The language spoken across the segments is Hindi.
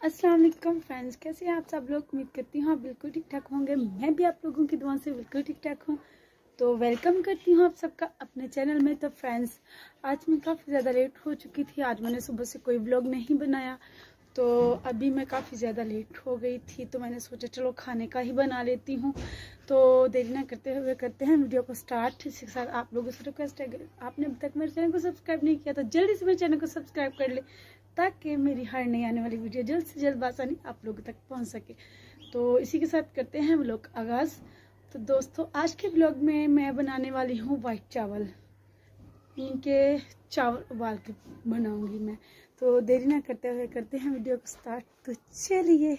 अस्सलाम वालेकुम फ्रेंड्स, कैसे हैं आप सब लोग। उम्मीद करती हूँ आप बिल्कुल ठीक ठाक होंगे। मैं भी आप लोगों की दुआ से बिल्कुल ठीक ठाक हूँ। तो वेलकम करती हूँ आप सबका अपने चैनल में। तो फ्रेंड्स, आज मैं काफ़ी ज़्यादा लेट हो चुकी थी। आज मैंने सुबह से कोई व्लॉग नहीं बनाया, तो अभी मैं काफ़ी ज़्यादा लेट हो गई थी। तो मैंने सोचा चलो खाने का ही बना लेती हूँ। तो देरी ना करते हुए करते हैं वीडियो को स्टार्ट। इसके साथ आप लोगों से रिक्वेस्ट है, आपने अभी तक मेरे चैनल को सब्सक्राइब नहीं किया तो जल्दी से मेरे चैनल को सब्सक्राइब कर ले, ताकि मेरी हर नई आने वाली वीडियो जल्द से जल्द आसानी आप लोगों तक पहुंच सके। तो इसी के साथ करते हैं व्लॉग आगाज़। तो दोस्तों, आज के व्लॉग में मैं बनाने वाली हूँ वाइट चावल। इनके चावल उबाल के बनाऊंगी मैं। तो देरी ना करते हुए करते हैं वीडियो को स्टार्ट। तो चलिए,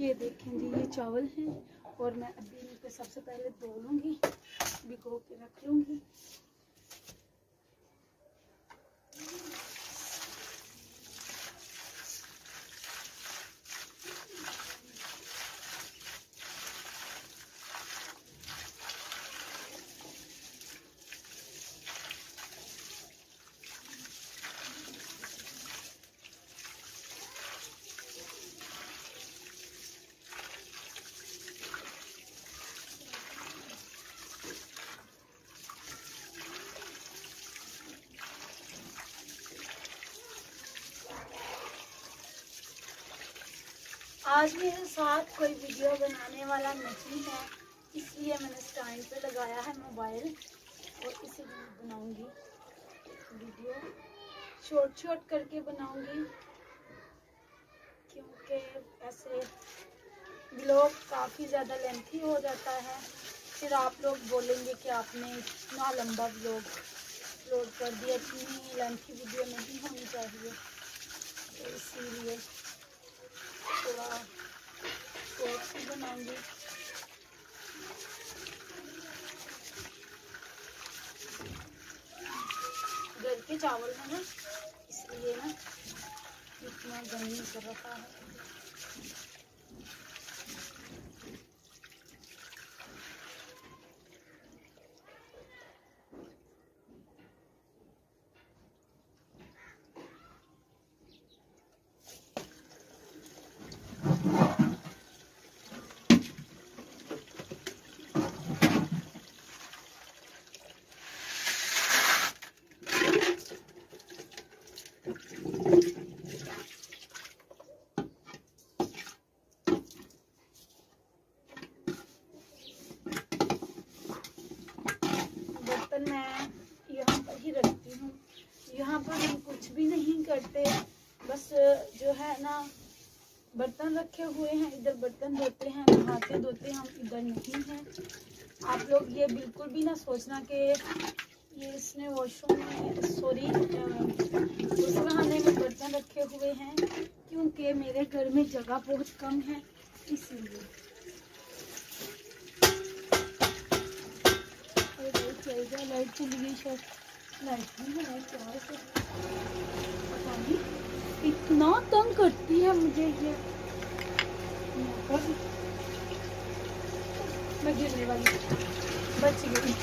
ये देखें जी, ये चावल हैं और मैं अभी इनको सबसे पहले धो लूँगी, भिगो के रख लूँगी। आज मेरे साथ कोई वीडियो बनाने वाला नहीं है, इसलिए मैंने स्टैंड पे लगाया है मोबाइल और इसी में बनाऊंगी वीडियो। शॉर्ट करके बनाऊंगी, क्योंकि ऐसे व्लॉग काफ़ी ज़्यादा लेंथी हो जाता है। फिर आप लोग बोलेंगे कि आपने इतना लंबा व्लॉग अपलोड कर दिया, इतनी लेंथी वीडियो नहीं होनी चाहिए। तो इसीलिए थोड़ा शॉर्ट्स ही बनाऊंगी। घर के चावल है ना, इसलिए ना इतना गर्मी कर रखा है। बर्तन मैं यहाँ पर ही रखती हूँ। यहाँ पर हम कुछ भी नहीं करते, बस जो है ना बर्तन रखे हुए हैं, इधर बर्तन धोते हैं, नहाते धोते हम इधर नहीं हैं। आप लोग ये बिल्कुल भी ना सोचना कि ये इसने वॉशरूम में सॉरी गुस्लखाने में बर्तन रखे हुए हैं, क्योंकि मेरे घर में जगह बहुत कम है, इसीलिए। लाइट चली गई, शायद लाइट नहीं है, लाइट क्या है पता नहीं। इतना तंग करती है मुझे ये, मैं गिरने वाली, बच गई।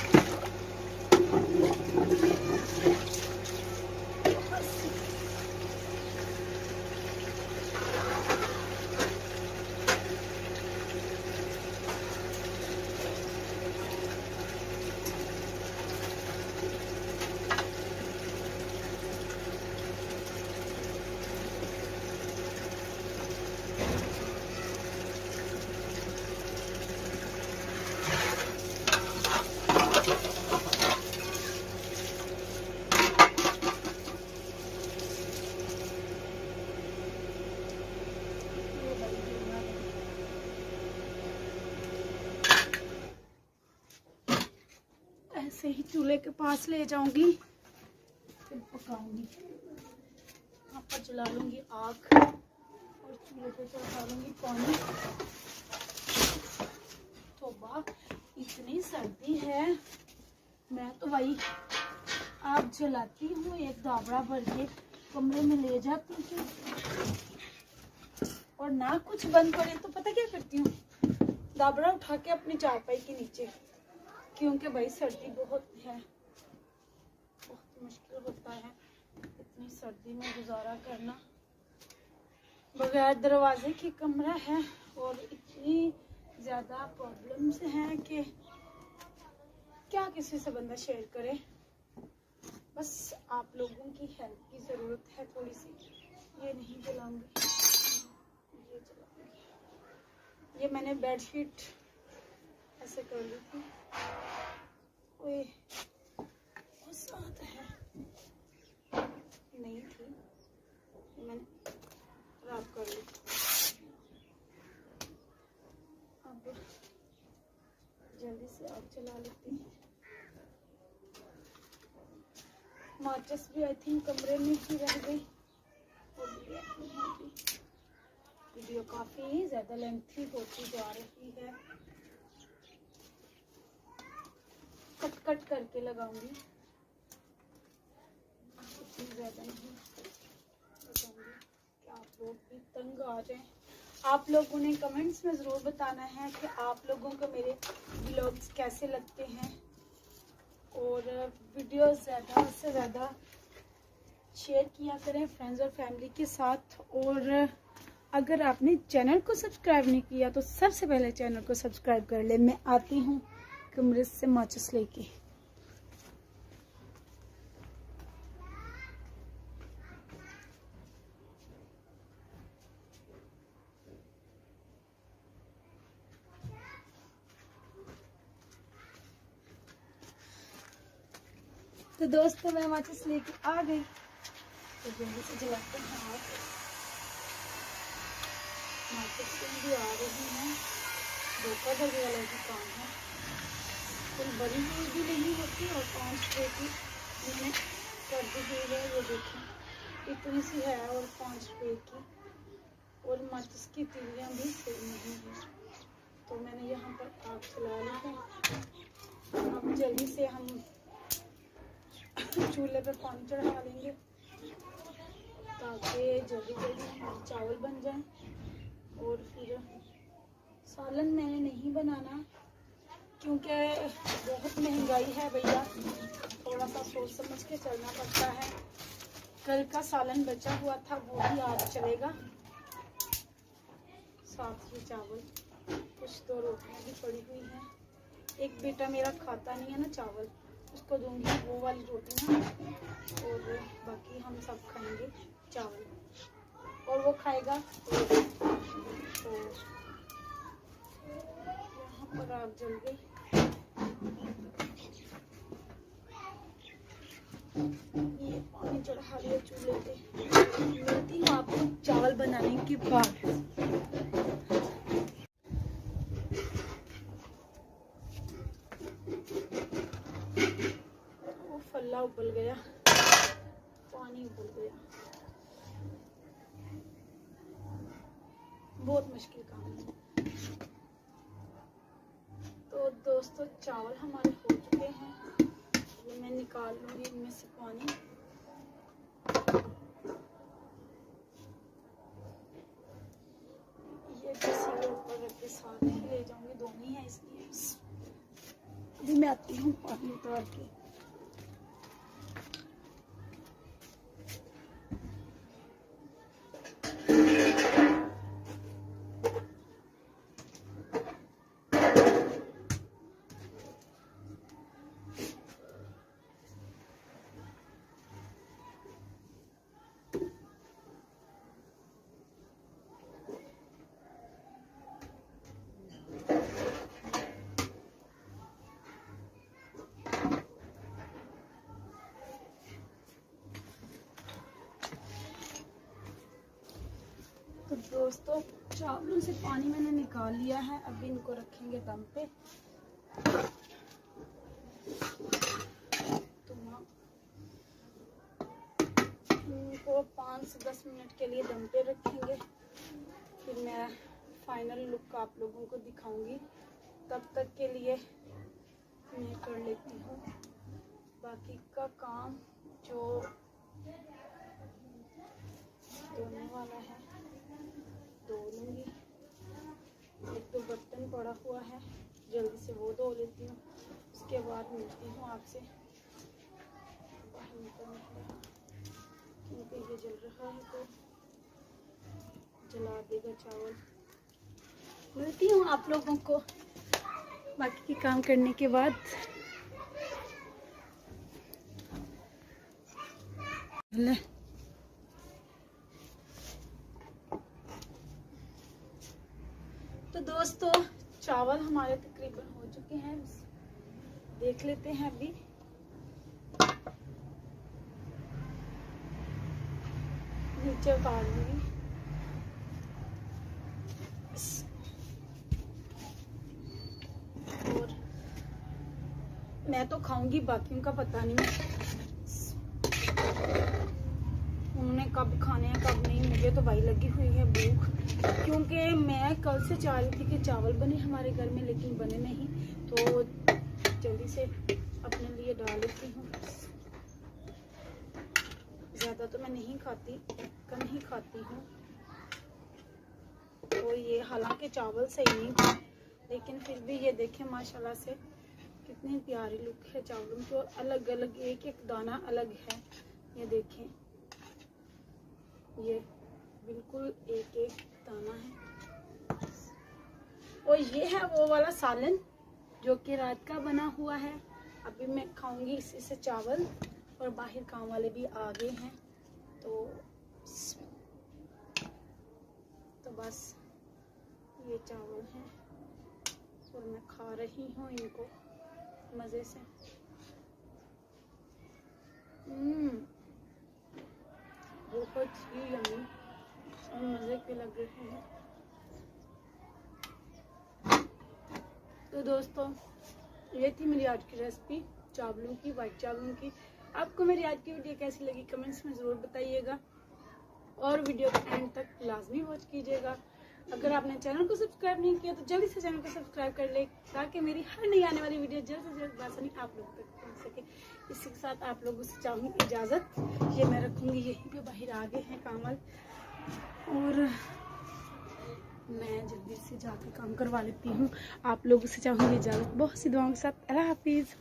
ऐसे ही चूल्हे के पास ले जाऊंगी, फिर पकाऊंगी। यहाँ पर जला लूंगी आग और चूल्हे पे चढ़ा लूंगी पानी। तौबा, इतनी सर्दी है, मैं तो वही आग जलाती हूँ, एक दाबड़ा भर के कमरे में ले जाती हूँ, और ना कुछ बंद पड़े तो पता क्या करती हूँ, दाबड़ा उठा के अपनी चारपाई के नीचे, क्योंकि भाई सर्दी बहुत है, बहुत मुश्किल होता है इतनी सर्दी में गुजारा करना। बगैर दरवाजे की कमरा है और इतनी ज़्यादा प्रॉब्लम्स हैं कि क्या किसी से बंदा शेयर करे। बस आप लोगों की हेल्प की ज़रूरत है थोड़ी सी। ये नहीं जलाऊंगी, ये जलाऊंगी। ये मैंने बेडशीट ऐसे कर ली थी। ओए साथ है नहीं थी, मैंने खराब कर ली। अब जल्दी से आग जला लेती हूँ। माचिस भी आई थिंक कमरे में ही रह गई। वीडियो काफी ज्यादा लेंथी होती जा रही है। कट कट करके लगाऊंगी, इतनी ज्यादा नहीं लगाऊंगी कि आप लोग भी तंग आ जाएं। आप लोगों ने कमेंट्स में ज़रूर बताना है कि आप लोगों को मेरे व्लॉग्स कैसे लगते हैं और वीडियो ज़्यादा से ज़्यादा शेयर किया करें फ्रेंड्स और फैमिली के साथ। और अगर आपने चैनल को सब्सक्राइब नहीं किया तो सबसे पहले चैनल को सब्सक्राइब कर ले। मैं आती हूँ कमरे से माचिस लेके। तो दोस्तों मैं माचिस लेके आ गई, तो जल्दी से जलाते हैं। आप माचिस भी आ रही हैं, धोखाधड़ी वाला भी काम है। कोई बड़ी हुई भी नहीं होती और 5 रुपये की मैंने कर दी हुई है। ये देखें इतनी सी है और 5 रुपये की, और माचिस की तीलियाँ भी सही नहीं है। तो मैंने यहाँ पर आग जला ली है। अब जल्दी से हम चूल्हे पे पानी चढ़ा लेंगे ताकि जल्दी जल्दी हमारे चावल बन जाएं। और फिर सालन मैंने नहीं बनाना क्योंकि बहुत महंगाई है भैया, थोड़ा सा सोच समझ के चलना पड़ता है। कल का सालन बचा हुआ था वो भी आज चलेगा, साथ ही चावल। कुछ तो रोटियां भी पड़ी हुई हैं। एक बेटा मेरा खाता नहीं है ना चावल, उसको दूंगी वो वाली रोटियां, और बाकी हम सब खाएंगे चावल। और वो खाएगा तो यहाँ पर आग जल गई। ये पानी चढ़ा लिया चूल्हे पे। मिलती हूँ आपको चावल बनाने के बाद। वो फल्ला उबल गया, पानी उबल गया। बहुत मुश्किल काम है। तो दोस्तों चावल हमारे हो चुके हैं, ये मैं निकाल लूंगी इनमें से पानी। ये किसी के ऊपर रख के साथ ही ले जाऊंगी, दोनों है इसलिए अभी मैं आती हूँ पानी उतार के। तो दोस्तों चावलों से पानी मैंने निकाल लिया है, अभी इनको रखेंगे दम पे। तो इनको 5 से 10 मिनट के लिए दम पे रखेंगे, फिर मैं फाइनल लुक आप लोगों को दिखाऊंगी। तब तक के लिए मैं कर लेती हूँ बाकी का काम जो धोने वाला है, धो लूँगी। एक तो बर्तन पड़ा हुआ है, जल्दी से वो धो लेती हूँ, उसके बाद मिलती हूँ आपसे। बाहर निकलने क्योंकि ये जल रहा है तो जला देगा चावल। मिलती हूँ आप लोगों को बाकी के काम करने के बाद। तो दोस्तों चावल हमारे तकरीबन हो चुके हैं, देख लेते हैं अभी। नीचे उतार दूंगी। और मैं तो खाऊंगी, बाकियों का पता नहीं, उन्होंने कब खाने हैं कब नहीं। मुझे तो भाई लगी हुई है भूख, क्योंकि मैं कल से चाह रही थी कि चावल बने हमारे घर में, लेकिन बने नहीं, तो जल्दी से अपने लिए डाल लेती हूँ। ज़्यादा तो मैं नहीं खाती, कम ही खाती हूँ। तो ये हालांकि चावल सही नहीं था, लेकिन फिर भी ये देखें माशाल्लाह से कितनी प्यारी लुक है चावलों की, और अलग अलग एक एक दाना अलग है। ये देखें, ये बिल्कुल एक एक दाना है। और ये है वो वाला सालन जो कि रात का बना हुआ है। अभी मैं खाऊंगी इसी से चावल, और बाहर काम वाले भी आ गए हैं, तो बस ये चावल हैं और मैं खा रही हूँ इनको मज़े से। बहुत ही यम्मी और मज़े के लग रहे हैं। तो दोस्तों ये थी मेरी आज की रेसिपी चावलों की, वाइट चावलों की। आपको मेरी आज की वीडियो कैसी लगी कमेंट्स में ज़रूर बताइएगा, और वीडियो को एंड तक लाजमी वॉच कीजिएगा। अगर आपने चैनल को सब्सक्राइब नहीं किया तो जल्दी से चैनल को सब्सक्राइब कर ले, ताकि मेरी हर नई आने वाली वीडियो जल्द से जल्द आसानी आप लोगों तक पहुंच सके। इसी के साथ आप लोगों से चाहूँगी इजाज़त। ये मैं रखूँगी यहीं पे, बाहर आ गए हैं काम वाले, और मैं जल्दी से जाके काम करवा लेती हूँ। आप लोगों से चाहूँगी इजाज़त। बहुत सी दुआओं के साथ अल्लाह हाफिज़।